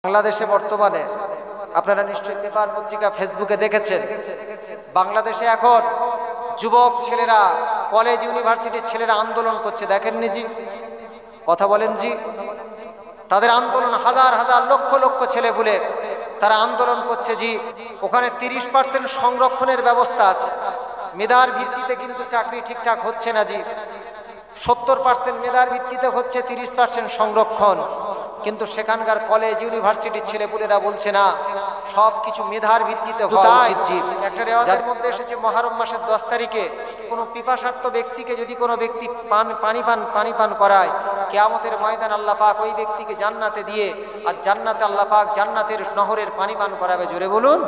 বাংলাদেশে বর্তমানে আপনারা নিশ্চয়ই পেপার পত্রিকা ফেসবুকে দেখেছেন, বাংলাদেশে এখন যুবক ছেলেরা, কলেজ ইউনিভার্সিটির ছেলেরা আন্দোলন করছে। দেখেননি জি? কথা বলেন জি? তাদের আন্দোলন হাজার হাজার লক্ষ লক্ষ ছেলে বলে তারা আন্দোলন করছে জি। ওখানে 30% সংরক্ষণের ব্যবস্থা আছে। মেধার ভিত্তিতে কিন্তু চাকরি ঠিকঠাক হচ্ছে না জি। 70% মেধার ভিত্তিতে হচ্ছে, 30% সংরক্ষণ। কিন্তু সেখানকার কলেজ ইউনিভার্সিটির ছেলেপুলেরা বলছে না, সব কিছু মেধার ভিত্তিতে হওয়া উচিত জি। একটা রেওয়াজের মধ্যে এসেছে মহরম মাসের 10 তারিখে কোনো পিপাসার্ত ব্যক্তিকে যদি কোনো ব্যক্তি পানি পান করায়, কিয়ামতের ময়দান আল্লাহ পাক ওই ব্যক্তিকে জান্নাতে দিয়ে, আর জান্নাতে আল্লাহ পাক জান্নাতের নহরের পানি পান করাবে। জোরে বলুন।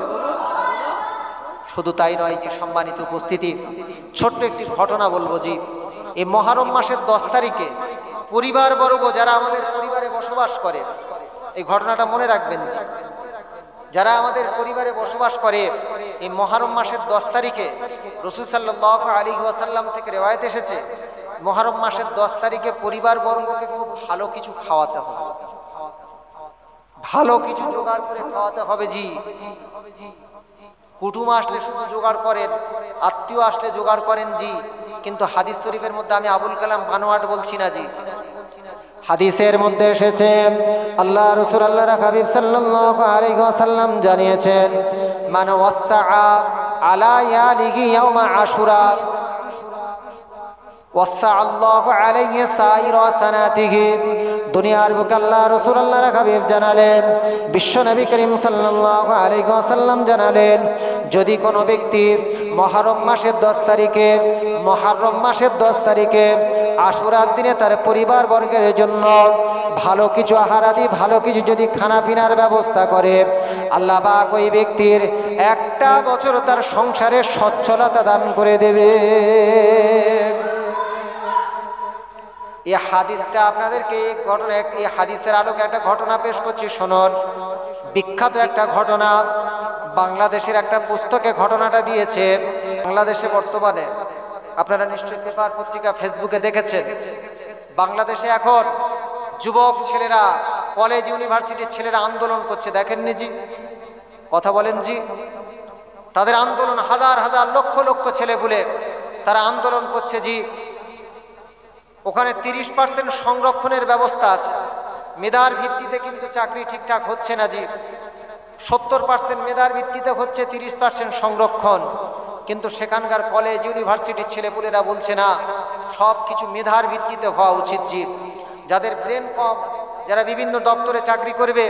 শুধু তাই নয় জি, সম্মানিত উপস্থিতি, ছোট্ট একটি ঘটনা বলবো জি। এই মহরম মাসের 10 তারিখে পরিবার বর্গ যারা আমাদের পরিবারে বসবাস করে, এই ঘটনাটা মনে রাখবেন জি। যারা আমাদের পরিবারে বসবাস করে, এই মহরম মাসের 10 তারিখে রাসূল সাল্লাল্লাহু আলাইহি ওয়াসাল্লাম থেকে রিওয়ায়াত এসেছে, মহরম মাসের 10 তারিখে পরিবার বর্গকে খুব ভালো কিছু খাওয়াতে হবে, ভালো কিছু জোগাড় করে খাওয়াতে হবে জি। কুটুম আসলে শুধু জোগাড় করেন, আত্মীয় আসলে জোগাড় করেন জি, কিন্তু হাদিস শরীফের মধ্যে আমি আবুল কালাম বানোয়াট বলছি না জি। হাদিসের মধ্যে এসেছে, আল্লাহ রাসূল আল্লাহর হাবিব সাল্লাল্লাহু আলাইহি ওয়াসাল্লাম জানিয়েছেন, মান ওয়াসআ আলা ইয়ালিহি ইয়াউমা আশুরা ওয়াসআ আল্লাহু আলাইহি সাইরা সানাতিহি। দুনিয়ার বুকে আল্লাহ রাসূল আল্লাহর হাবিব জানালেন, বিশ্ব নবী করিম সাল্লাল্লাহু আলাইহি ওয়াসাল্লাম জানালেন, যদি কোনো ব্যক্তি মুহররম মাসের 10 তারিখে আশুরার দিনে তার পরিবার বর্গের জন্য ভালো কিছু আহার আদি, ভালো কিছু যদি খানা পিনার ব্যবস্থা করে, আল্লাহ পাক ওই ব্যক্তির একটা বছর তার সংসারে সচ্ছলতা দান করে দেবে। এই হাদিসটা আপনাদেরকে এই হাদিসের আলোকে একটা ঘটনা পেশ করছি, শুনুন। বিখ্যাত একটা ঘটনা, বাংলাদেশের একটা পুস্তকে ঘটনাটা দিয়েছে। বাংলাদেশে বর্তমানে আপনারা নিশ্চয়ই পেপার পত্রিকা ফেসবুকে দেখেছেন, বাংলাদেশে এখন যুবক ছেলেরা, কলেজ ইউনিভার্সিটির ছেলেরা আন্দোলন করছে। দেখেননি জি? কথা বলেন জি? তাদের আন্দোলন হাজার হাজার লক্ষ লক্ষ ছেলে বলে তারা আন্দোলন করছে জি। ওখানে 30% সংরক্ষণের ব্যবস্থা আছে। মেধার ভিত্তিতে কিন্তু চাকরি ঠিকঠাক হচ্ছে না জি। 70% মেধার ভিত্তিতে হচ্ছে, 30% সংরক্ষণ। কিন্তু সেখানকার কলেজ ইউনিভার্সিটির ছেলেপুলেরা বলছে না, সব কিছু মেধার ভিত্তিতে হওয়া উচিত জি। যাদের ব্রেন কম, যারা বিভিন্ন দপ্তরে চাকরি করবে,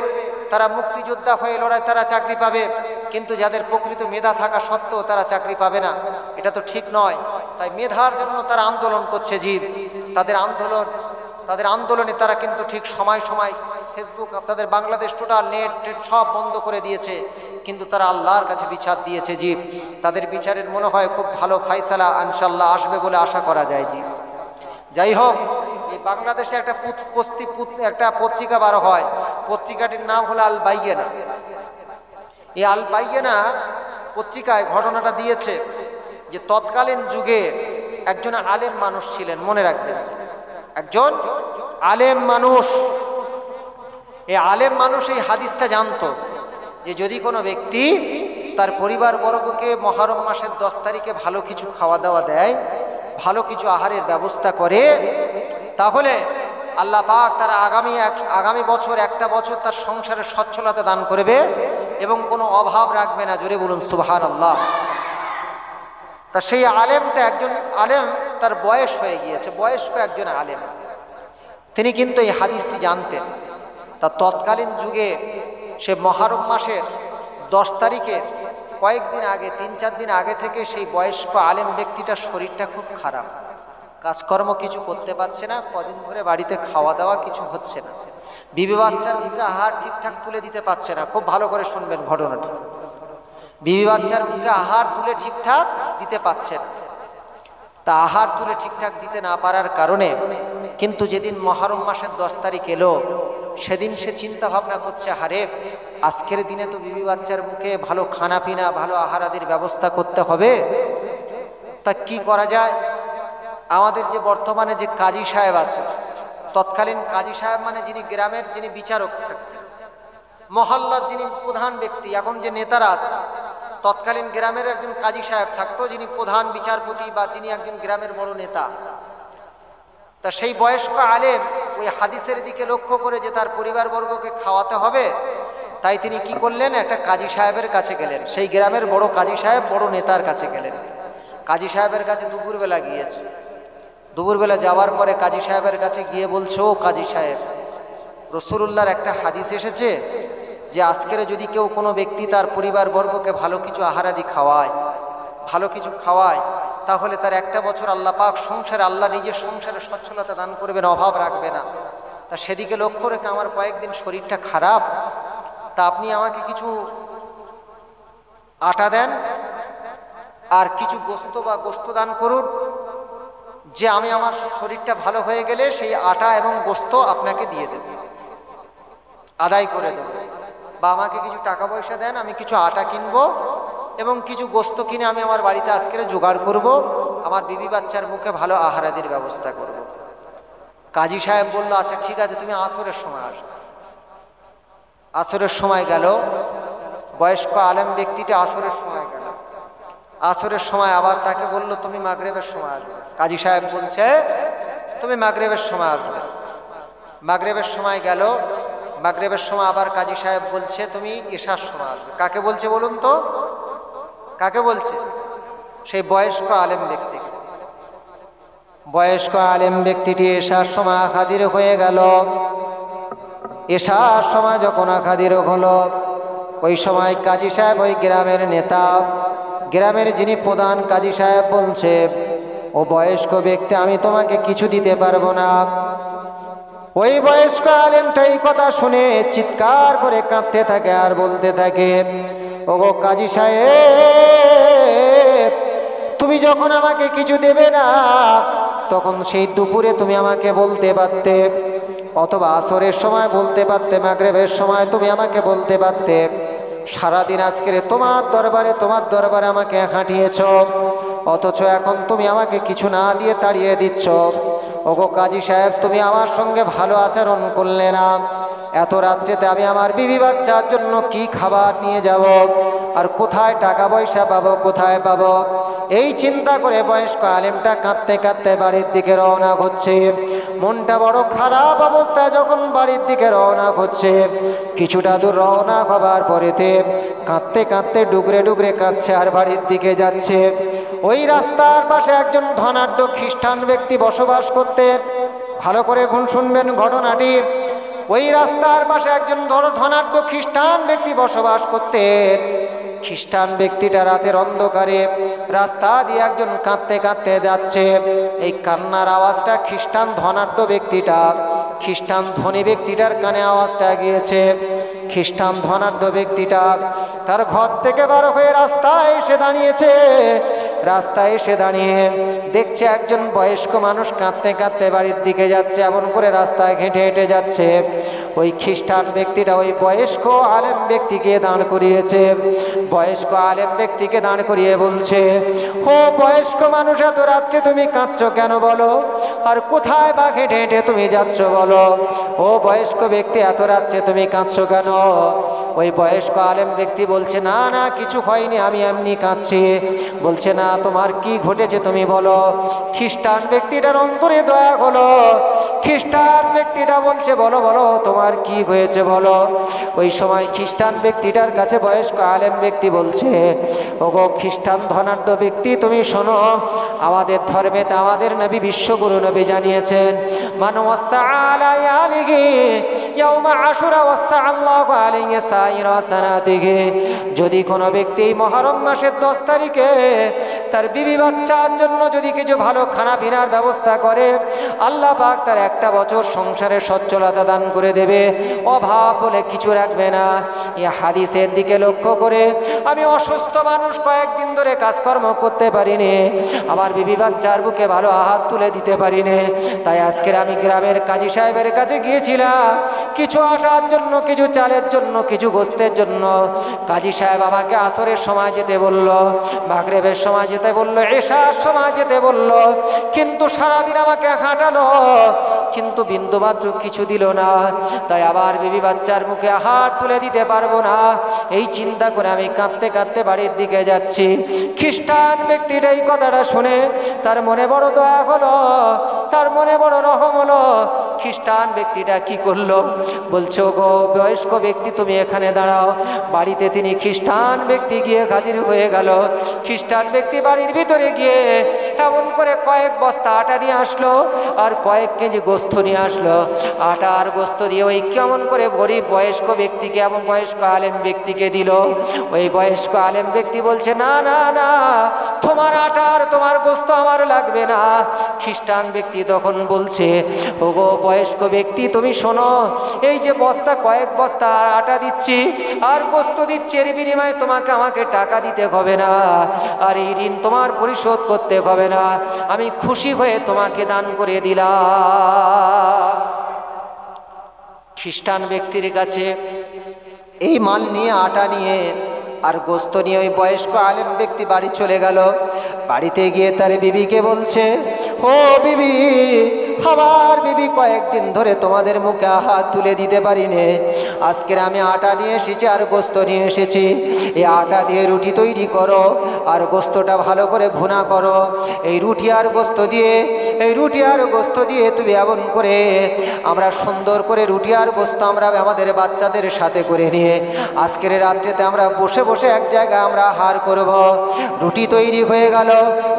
তারা মুক্তিযোদ্ধা হয়ে লড়াই তারা চাকরি পাবে, কিন্তু যাদের প্রকৃত মেধা থাকা সত্ত্বেও তারা চাকরি পাবে না, এটা তো ঠিক নয়। তাই মেধার জন্য তারা আন্দোলন করছে জি। তাদের আন্দোলনে তারা কিন্তু ঠিক সময় ফেসবুক, তাদের বাংলাদেশ টোটাল নেট সব বন্ধ করে দিয়েছে, কিন্তু তারা আল্লাহর কাছে বিচার দিয়েছে জি। তাদের বিচারের মনে হয় খুব ভালো ফায়সালা ইনশাআল্লাহ আসবে বলে আশা করা যায় জি। যাই হোক, এই বাংলাদেশে একটা পত্রিকা বার হয়, পত্রিকাটির নাম হলো আল বাইয়েনা। এই আল বাইয়েনা পত্রিকায় ঘটনাটা দিয়েছে যে তৎকালীন যুগে একজন আলেম মানুষ ছিলেন, মনে রাখবেন, একজন আলেম মানুষ। এই আলেম মানুষ এই হাদিসটা জানতো যে যদি কোনো ব্যক্তি তার পরিবার বর্গকে মহরম মাসের 10 তারিখে ভালো কিছু খাওয়া দাওয়া দেয়, ভালো কিছু আহারের ব্যবস্থা করে, তাহলে আল্লাহ পাক তার আগামী বছর একটা বছর তার সংসারে সচ্ছলতা দান করবে এবং কোনো অভাব রাখবে না। জোরে বলুন সুবহানাল্লাহ। তা সেই আলেমটা, একজন আলেম, তার বয়স হয়ে গিয়েছে, বয়স্ক একজন আলেম, তিনি কিন্তু এই হাদিসটি জানতেন। তা তৎকালীন যুগে সে মহরম মাসের 10 তারিখের কয়েকদিন আগে, 3-4 দিন আগে থেকে সেই বয়স্ক আলেম ব্যক্তিটার শরীরটা খুব খারাপ, কাজকর্ম কিছু করতে পারছে না, কদিন ধরে বাড়িতে খাওয়া দাওয়া কিছু হচ্ছে না, বিবি বাচ্চার মুখে আহার ঠিকঠাক তুলে দিতে পারছে না। খুব ভালো করে শুনবেন ঘটনাটা। বিবি বাচ্চার মুখে আহার তুলে ঠিকঠাক দিতে পারছে না। তা আহার তুলে ঠিকঠাক দিতে না পারার কারণে কিন্তু যেদিন মহরম মাসের 10 তারিখ এলো, সেদিন সে চিন্তা ভাবনা করছে, হারে আজকের দিনে তো বিবি বাচ্চার মুখে ভালো খানা পিনা, ভালো আহার আদির ব্যবস্থা করতে হবে, তা কি করা যায়। আমাদের যে বর্তমানে যে কাজী সাহেব আছে, তৎকালীন কাজী সাহেব মানে যিনি গ্রামের যিনি বিচারক থাকতেন, মহল্লার যিনি প্রধান ব্যক্তি, এখন যে নেতারা আছে, তৎকালীন গ্রামের একজন কাজী সাহেব থাকতো যিনি প্রধান বিচারপতি বা যিনি একজন গ্রামের বড় নেতা। তা সেই বয়স্ক আলেম ওই হাদিসের দিকে লক্ষ্য করে যে তার পরিবারবর্গকে খাওয়াতে হবে, তাই তিনি কি করলেন, একটা কাজী সাহেবের কাছে গেলেন। সেই গ্রামের বড় কাজী সাহেব, বড় নেতার কাছে গেলেন। কাজী সাহেবের কাছে দুপুরবেলা গিয়েছে। দুপুরবেলা যাওয়ার পরে কাজী সাহেবের কাছে গিয়ে বলছো, ও কাজী সাহেব, রাসূলুল্লাহর একটা হাদিস এসেছে যে আজকের যদি কেউ কোনো ব্যক্তি তার পরিবারবর্গকে ভালো কিছু আহারাদি খাওয়ায়, ভালো কিছু খাওয়ায়, তাহলে তার একটা বছর আল্লাহ পাক সংসারে, আল্লাহ নিজের সংসারে সচ্ছলতা দান করবেন, অভাব রাখবে না। তা সেদিকে লক্ষ্য রেখে আমার কয়েকদিন শরীরটা খারাপ, তা আপনি আমাকে কিছু আটা দেন আর কিছু গোস্ত বা গোস্ত দান করুন, যে আমি আমার শরীরটা ভালো হয়ে গেলে সেই আটা এবং গোস্ত আপনাকে দিয়ে দেব, আদায় করে দেব। বা আমাকে কিছু টাকা পয়সা দেন, আমি কিছু আটা কিনবো এবং কিছু গোস্ত কিনে আমি আমার বাড়িতে আজকের জোগাড় করব, আমার বিবি বাচ্চার মুখে ভালো আহারাদির ব্যবস্থা করব। কাজী সাহেব বলল, আচ্ছা ঠিক আছে, তুমি আসরের সময় আসো। আসরের সময় গেল, বয়স্ক আলেম ব্যক্তিটা আসরের সময় গেল। আসরের সময় আবার তাকে বলল, তুমি মাগরিবের সময় আসবে। কাজী সাহেব বলছে, তুমি মাগরিবের সময় আসবে। মাগরিবের সময় গেল, মাগরিবের সময় আবার কাজী সাহেব বলছে, তুমি এশার সময় আসবে। কাকে বলছে বলুন তো, কাকে বলছে? সেই বয়স্ক আলেম ব্যক্তিকে। বয়স্ক আলেম ব্যক্তিটি এশার সময় হাজির হয়ে গেল। এশার সময় যখন হাজির হলো, ওই সময় কাজী সাহেব, ওই গ্রামের নেতা, গ্রামের যিনি প্রধান কাজী সাহেব বলছে, ও বয়স্ক ব্যক্তি, আমি তোমাকে কিছু দিতে পারবো না। ওই বয়স্ক আলেমটা এই কথা শুনে চিৎকার করে কাঁদতে থাকে আর বলতে থাকে, ওগো কাজী সাহেব, তুমি যখন আমাকে কিছু দেবে না, তখন সেই দুপুরে তুমি আমাকে বলতে পারতে, অথবা আসরের সময় বলতে পারতে, মাগরিবের সময় তুমি আমাকে বলতে পারতে। সারাদিন আজকের তোমার দরবারে আমাকে খাটিয়েছ, অথচ এখন তুমি আমাকে কিছু না দিয়ে তাড়িয়ে দিচ্ছ। ওগো কাজী সাহেব, তুমি আমার সঙ্গে ভালো আচরণ করলে না। এত রাত্রেতে আমি আমার বিবি বাচ্চার জন্য কি খাবার নিয়ে যাব, আর কোথায় টাকা পয়সা পাবো, কোথায় পাবো? এই চিন্তা করে বয়স্ক আলেমটা কাঁদতে কাঁদতে বাড়ির দিকে রওনা হচ্ছে। মনটা বড় খারাপ অবস্থায় যখন বাড়ির দিকে রওনা হচ্ছে, কিছুটা দূর রওনা হবার পরেতে কাঁদতে কাঁদতে ডুগরে ডুগরে কাঁদছে আর বাড়ির দিকে যাচ্ছে। ওই রাস্তার পাশে একজন ধনাঢ্য খ্রিস্টান ব্যক্তি বসবাস করতেন। ভালো করে শুনবেন ঘটনাটি। ওই রাস্তার পাশে একজন ধনাঢ্য খ্রিস্টান ব্যক্তি বসবাস করতেন। খ্রিস্টান ব্যক্তিটা রাতের অন্ধকারে রাস্তা দিয়ে একজন কাঁদতে কাঁদতে যাচ্ছে। এই কান্নার আওয়াজটা খ্রিস্টান ধনাঢ্য ব্যক্তিটা, খ্রিস্টান ধনী ব্যক্তিটার কানে আওয়াজটা গিয়েছে। খ্রিস্টান ধনাঢ্য ব্যক্তিটা তার ঘর থেকে বার হয়ে রাস্তায় এসে দাঁড়িয়েছে। রাস্তায় এসে দাঁড়িয়ে দেখছে একজন বয়স্ক মানুষ কাঁদতে কাঁদতে বাড়ির দিকে যাচ্ছে, এমন করে রাস্তায় হেঁটে হেঁটে যাচ্ছে। ওই খ্রিস্টান ব্যক্তিটা ওই বয়স্ক আলেম ব্যক্তিকে দাঁড় করিয়েছে। বয়স্ক আলেম ব্যক্তিকে দাঁড় করিয়ে বলছে, ও বয়স্ক মানুষ, এত রাত্রে তুমি কাঁদছো কেন বলো? আর কোথায় বা হেঁটে হেঁটে তুমি যাচ্ছ বলো? ও বয়স্ক ব্যক্তি, এত রাত্রে তুমি কাঁদছো কেন? ওই বয়স্ক আলেম ব্যক্তি বলছে, না না, কিছু হয়নি, আমি এমনি কাঁদছি। বলছে, না, তোমার কি ঘটেছে তুমি বলো। খ্রিস্টান ব্যক্তিটার অন্তরে দয়া হলো। খ্রিস্টান ব্যক্তিটা বলছে, বলো বলো, তোমার কি হয়েছে বলো। ওই সময় খ্রিস্টান ব্যক্তিটার কাছে বয়স্ক আলেম ব্যক্তি বলছে, ওগো খ্রিস্টান ধনাঢ্য ব্যক্তি, তুমি শোনো, আমাদের ধর্মেতে আমাদের নবী, বিশ্বগুরু নবী জানিয়েছেন, মান ওয়াসা আলা ইয়ালিহি ইয়াউমা আশুরা ওয়াসা আল্লাহু আলাইহি সাইরা সানাতিহি। যদি কোনো ব্যক্তি মুহররম মাসের 10 তারিখে তার বিবি বাচ্চার জন্য যদি কিছু ভালো খানা পিনার ব্যবস্থা করে, আল্লাহ পাক তার একটা বছর সংসারে সচ্ছলতা দান করে দেবে, অভাব বলে কিছু রাখবে না। এই হাদিসের দিকে লক্ষ্য করে আমি অসুস্থ মানুষ, কয়েকদিন ধরে কাজকর্ম করতে পারিনি, আমার বিবি বাচ্চার বুকে ভালো হাত তুলে দিতে পারিনি, তাই আজকের আমি গ্রামের কাজী সাহেবের কাছে গিয়েছিলাম। কিছু আটার জন্য, কিছু চালের জন্য, কিছু গোস্তের জন্য কাজী সাহেব আমাকে আসরের সময় যেতে বলল, মাগরিবের সময় যেতে বলল, এশার সময় যেতে বলল, কিন্তু সারাদিন আমাকে হাঁটালো, কিন্তু বিন্দুমাত্র কিছু দিল না। তাই আবার বিবি বাচ্চার মুখে হাত তুলে দিতে পারবো না, এই চিন্তা করে আমি কাঁদতে কাঁদতে বাড়ির দিকে যাচ্ছি। খ্রিস্টান ব্যক্তিটা এই কথাটা শুনে তার মনে বড় দয়া হলো, তার মনে বড় রহম হলো। খ্রিস্টান ব্যক্তিটা কি করলো? বলছো গো বয়স্ক ব্যক্তি তুমি এখানে দাঁড়াও। বাড়িতে তিনি খ্রিস্টান ব্যক্তি গিয়ে হাজির হয়ে গেল। খ্রিস্টান ব্যক্তি বাড়ির ভিতরে গিয়ে এমন করে কয়েক বস্তা আটা নিয়ে আসলো আর কয়েক কেজি গোস্ত নিয়ে আসলো। আটা আর গোস্ত দিয়ে ওই কেমন করে গরিব বয়স্ক ব্যক্তিকে এবং বয়স্ক আলেম ব্যক্তিকে দিল। ওই বয়স্ক আলেম ব্যক্তি বলছে না না না, তোমার আটা আর তোমার গোস্ত আমার লাগবে না। খ্রিস্টান ব্যক্তি তখন বলছে ওগো বয়স্ক ব্যক্তি তুমি শোনো, এই যে বস্তা কয়েক বস্তা আটা দিচ্ছি আর গোস্ত দিচ্ছি, এর বিনিময়ে তোমাকে আমাকে টাকা দিতে হবে না, আর এই ঋণ তোমার পরিশোধ করতে হবে না, আমি খুশি হয়ে তোমাকে দান করে দিলাম। খ্রিস্টান ব্যক্তির কাছে এই মাল নিয়ে, আটা নিয়ে আর গোস্ত নিয়ে ওই বয়স্ক আলেম ব্যক্তি বাড়ি চলে গেল। বাড়িতে গিয়ে তার বিবিকে বলছে ও বিবি, আমার বিবি কয়েকদিন ধরে তোমাদের মুখে হাত তুলে দিতে পারিনি, আজকের আমি আটা নিয়ে এসেছি আর গোস্ত নিয়ে এসেছি। এই আটা দিয়ে রুটি তৈরি করো আর গোস্তটা ভালো করে ভুনা করো। এই রুটি আর গোস্ত দিয়ে, এই রুটি আর গোস্ত দিয়ে তুমি এমন করে আমরা সুন্দর করে রুটি আর গোস্ত আমরা আমাদের বাচ্চাদের সাথে করে নিয়ে আজকের রাত্রেতে আমরা বসে বসে এক জায়গায় আমরা আহার করব। রুটি তৈরি হয়ে গেল,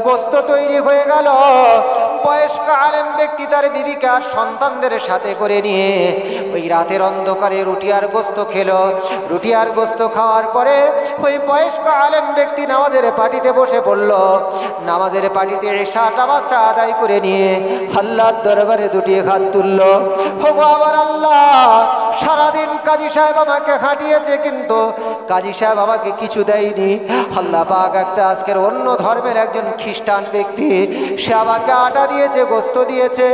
গোস্ত তৈরি হয়ে গেল। বয়স্ক আলেম ব্যক্তি তার বিবিকে আর সন্তানদের সাথে করে নিয়ে ওই রাতের অন্ধকারে রুটি আর গোস্ত খেলো। রুটি আর গোস্ত খাওয়ার পরে ওই বয়স্ক আলেম ব্যক্তি নামাজের পাটিতে বসে পড়ল। নামাজের পাটিতে এশা নামাজটা আদায় করে নিয়ে আল্লাহর দরবারে দুটি হাত তুলল। ওগো আমার আল্লাহ, সারাদিন কাজী সাহেব আমাকে হাঁটিয়েছে, কিন্তু কাজী সাহেব আমাকে কিছু দেয়নি। আল্লাহ পাক একটা আজকের অন্য ধর্মের একজন খ্রিস্টান ব্যক্তি, সে আমাকে আটা দিয়েছে, গোস্ত দিয়েছে।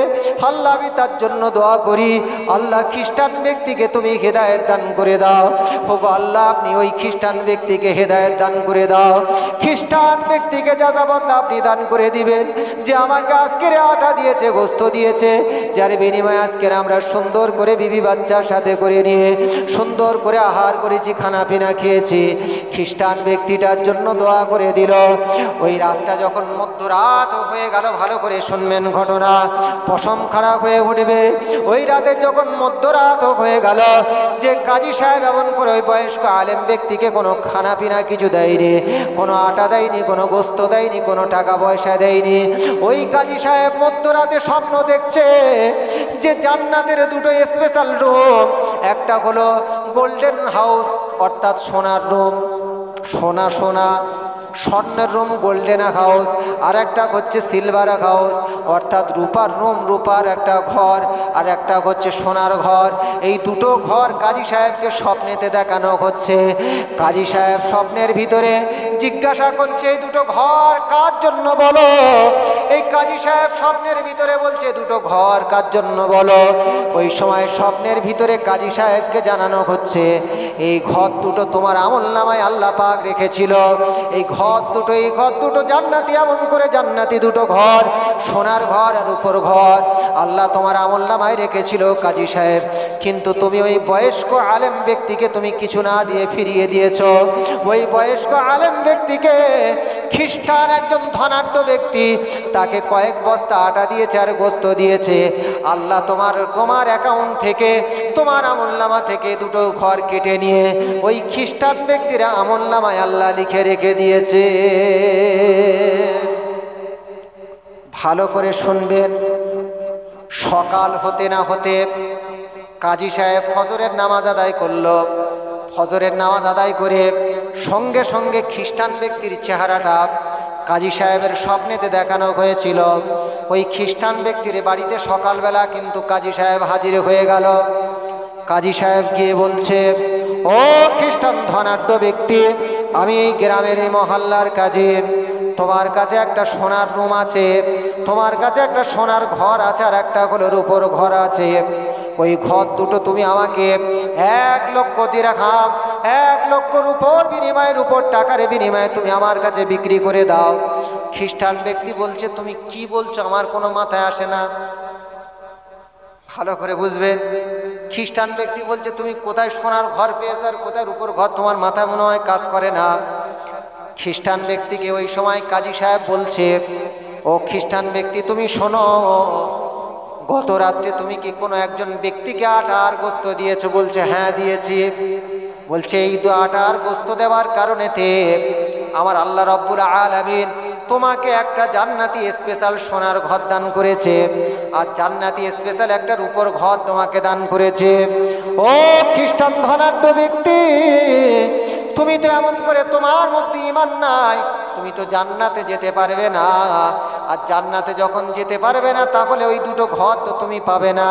আল্লাহ আমি তার জন্য দোয়া করি, আল্লাহ খ্রিস্টান ব্যক্তিকে তুমি হেদায়েত দান করে দাও। ওগো আল্লাহ, আপনি ওই খ্রিস্টান ব্যক্তিকে হেদায়েত দান করে দাও। খ্রিস্টান ব্যক্তিকে যাজা বদলা আপনি দান করে দিবেন, যে আমাকে আজকের আটা দিয়েছে, গোস্ত দিয়েছে, যার বিনিময়ে আজকের আমরা সুন্দর করে বিবি বাচ্চার সাথে করে নিয়ে সুন্দর করে আহার করেছি, খানা পিনা খেয়েছি। খ্রিস্টান ব্যক্তিটার জন্য দোয়া করে দিল। ওই রাতটা যখন মধ্যরাত হয়ে গেল, ভালো করে শুনবেন ঘটনা, পশম খারাপ হয়ে উঠবে। ওই রাতে যখন মধ্যরাত হয়ে গেল, যে কাজী সাহেব এমন করে ওই বয়স্ক আলেম ব্যক্তিকে কোনো খানা পিনা কিছু দেয়নি, কোনো আটা দেয়নি, কোনো গোস্ত দেয়নি, কোনো টাকা পয়সা দেয়নি। ওই কাজী সাহেব মধ্যরাতে স্বপ্ন দেখছে যে জান্নাতের দুটো স্পেশাল রুম, একটা হলো গোল্ডেন হাউস অর্থাৎ সোনার রুম, সোনা সোনা স্বর্ণের রুম গোল্ডেন হাউস, আর একটা হচ্ছে সিলভার হাউস অর্থাৎ রূপার রুম, রূপার একটা ঘর, আর একটা হচ্ছে সোনার ঘর। এই দুটো ঘর কাজী সাহেবকে স্বপ্নেতে দেখানো হচ্ছে। কাজী সাহেব স্বপ্নের ভিতরে জিজ্ঞাসা করছে এই দুটো ঘর কার জন্য বলো। এই কাজী সাহেব স্বপ্নের ভিতরে বলছে দুটো ঘর কার জন্য বলো। ওই সময় স্বপ্নের ভিতরে কাজী সাহেবকে জানানো হচ্ছে এই ঘর দুটো তোমার আমলনামায় আল্লাহ পাক রেখেছিল। এই ঘর দুটো জান্নাতি, এমন করে জান্নাতি দুটো ঘর, সোনার ঘর আর উপর ঘর আল্লাহ তোমার আমলনামায় রেখেছিল কাজী সাহেব। কিন্তু তুমি ওই বয়স্ক আলেম ব্যক্তিকে তুমি কিছু না দিয়ে ফিরিয়ে দিয়েছ। ওই বয়স্ক আলেম ব্যক্তিকে খ্রিস্টান একজন ধনাঢ্য ব্যক্তি, তাকে কয়েক বস্তা আটা দিয়েছে আর গোস্ত দিয়েছে। আল্লাহ তোমার অ্যাকাউন্ট থেকে, তোমার আমলনামা থেকে দুটো ঘর কেটে নিয়ে ওই খ্রিস্টান ব্যক্তির আমলনামায় আল্লাহ লিখে রেখে দিয়েছে। ভালো করে শুনবেন, সকাল হতে না হতে কাজী সাহেব ফজরের নামাজ আদায় করল। ফজরের নামাজ আদায় করে সঙ্গে সঙ্গে খ্রিস্টান ব্যক্তির চেহারাটা কাজী সাহেবের স্বপ্নেতে দেখানো হয়েছিল। ওই খ্রিস্টান ব্যক্তির বাড়িতে সকালবেলা কিন্তু কাজী সাহেব হাজির হয়ে গেল। কাজী সাহেব গিয়ে বলছে, ও খ্রিস্টান ধনাঢ্য ব্যক্তি, আমি এই গ্রামের এই মহল্লার কাজী, তোমার কাছে একটা সোনার রুম আছে, তোমার কাছে একটা সোনার ঘর আছে, আর একটা হলো রূপোর ঘর আছে। ওই ঘর দুটো তুমি আমাকে 1,00,000 দিরহাম, 1,00,000 রুপোর বিনিময়ের উপর টাকার বিনিময়ে তুমি আমার কাছে বিক্রি করে দাও। খ্রিস্টান ব্যক্তি বলছে, তুমি কি বলছো, আমার কোনো মাথায় আসে না। ভালো করে বুঝবেন, খ্রিস্টান ব্যক্তি বলছে তুমি কোথায় সোনার ঘর পেয়েছো আর কোথায় রূপোর ঘর, তোমার মাথায় মনে হয় কাজ করে না। খ্রিস্টান ব্যক্তিকে ওই সময় কাজী সাহেব বলছে, ও খ্রিস্টান ব্যক্তি তুমি শোনো, গত রাত্রে তুমি কি কোনো একজন ব্যক্তিকে আটা আর গোস্ত দিয়েছো? বলছে হ্যাঁ দিয়েছি। বলছে এই আটা আর গোস্ত দেওয়ার কারণেতে আমার আল্লাহ রাব্বুল আলামিন তোমাকে একটা জান্নাতি স্পেশাল সোনার ঘর দান করেছে, আর জান্নাতি স্পেশাল একটা রূপোর ঘর তোমাকে দান করেছে। ও খ্রিস্টান ধনাঢ্য ব্যক্তি, তুমি তো এমন করে, তোমার মধ্যে ঈমান নাই, তুমি তো জান্নাতে যেতে পারবে না। আর জান্নাতে যখন যেতে পারবে না, তাহলে ওই দুটো ঘর তো তুমি পাবে না।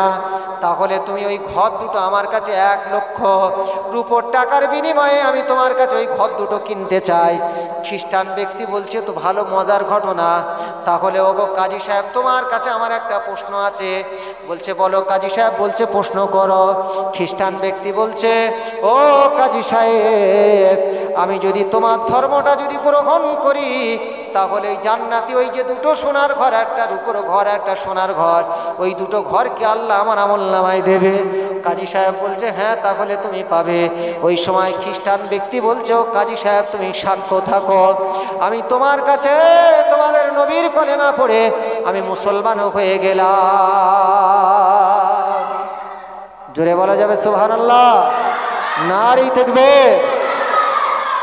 তাহলে তুমি ওই ঘর দুটো আমার কাছে 1,00,000 রুপোর টাকার বিনিময়ে আমি তোমার কাছে ওই ঘর দুটো কিনতে চাই। খ্রিস্টান ব্যক্তি বলছে তো ভালো মজার ঘটনা, তাহলে ওগো কাজী সাহেব তোমার কাছে আমার একটা প্রশ্ন আছে। বলছে বলো কাজী সাহেব। বলছে প্রশ্ন করো। খ্রিস্টান ব্যক্তি বলছে, ও কাজী সাহেব, আমি যদি তোমার ধর্মটা যদি গ্রহণ করি, তাহলে এই জান্নাতি ওই যে দুটো সোনার ঘর, একটা রূপোর ঘর, একটা সোনার ঘর, ওই দুটো ঘরকে আল্লাহ আমার আমলনামায় দেবে। কাজী সাহেব বলছে হ্যাঁ তাহলে তুমি পাবে। ওই সময় খ্রিস্টান ব্যক্তি বলছে, ও কাজী সাহেব তুমি সাক্ষ্য থাকো, আমি তোমার কাছে তোমাদের নবীর কলেমা পড়ে আমি মুসলমানও হয়ে গেলাম। জোরে বলা যাবে সুবহানাল্লাহ, নারী তাকবীর।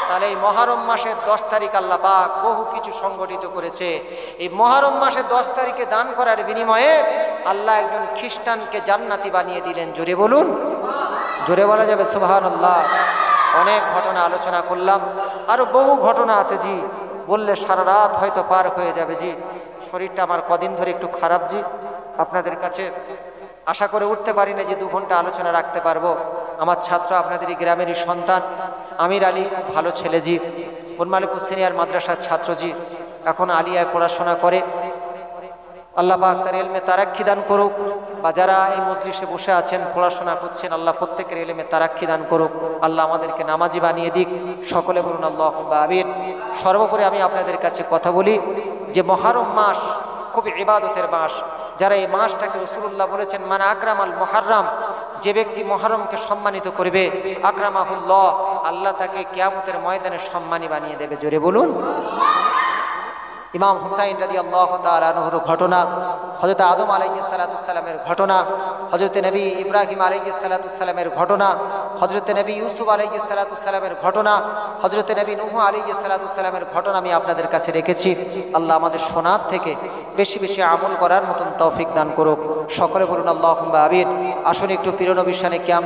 তাহলে এই মহরম মাসের 10 তারিখ আল্লাহ পাক বহু কিছু সংগঠিত করেছে। এই মহরম মাসের 10 তারিখে দান করার বিনিময়ে আল্লাহ একজন খ্রিস্টানকে জান্নাতি বানিয়ে দিলেন। জোরে বলুন, জোরে বলা যাবে সুবহানাল্লাহ। অনেক ঘটনা আলোচনা করলাম, আরো বহু ঘটনা আছে জি, বললে সারা রাত হয়তো পার হয়ে যাবে জি। শরীরটা আমার কদিন ধরে একটু খারাপ জি, আপনাদের কাছে আশা করে উঠতে পারি না যে 2 ঘন্টা আলোচনা রাখতে পারবো। আমার ছাত্র আপনাদেরই গ্রামেরই সন্তান আমির আলী, খুব ভালো ছেলে জি, বনমালীপুর সিনিয়র মাদ্রাসার ছাত্র জি, এখন আলিয়ায় পড়াশোনা করে। আল্লাহ পাক তার ইলমে তারাক্কি দান করুক, বা যারা এই মজলিসে বসে আছেন পড়াশোনা করছেন, আল্লাহ প্রত্যেকের ইলমে তারাক্কি দান করুক। আল্লাহ আমাদেরকে নামাজি বানিয়ে দিক। সকলে বলুন আল্লাহুম্মা আমিন। সর্বোপরি আমি আপনাদের কাছে কথা বলি যে মহরম মাস খুব ইবাদতের মাস। যারা এই মাসটাকে রাসূলুল্লাহ বলেছেন মান আকরামাল মুহররম, যে ব্যক্তি মহরমকে সম্মানিত করবে, আকরামাহুল্লাহ, আল্লাহ তাকে কিয়ামতের ময়দানে সম্মানী বানিয়ে দেবে। জোরে বলুন। ইমাম হুসাইন রাদিয়াল্লাহু তাআলা আনহুর ঘটনা, হযরত আদম আলাইহিস সালাতু সালামের ঘটনা, হযরত নবী ইব্রাহিম আলাইহিস সালাতু সালামের ঘটনা, হযরত নবী ইউসুফ আলাইহিস সালাতু সালামের ঘটনা, হযরত নবী নূহ আলাইহিস সালাতু সালামের ঘটনা আমি আপনাদের কাছে রেখেছি। আল্লাহ আমাদের শোনার থেকে বেশি বেশি আমল করার মতন তৌফিক দান করুক। সকলে বলুন আল্লাহুম্মা আমিন। আসুন একটু প্রিয় নবীর শানে কিয়াম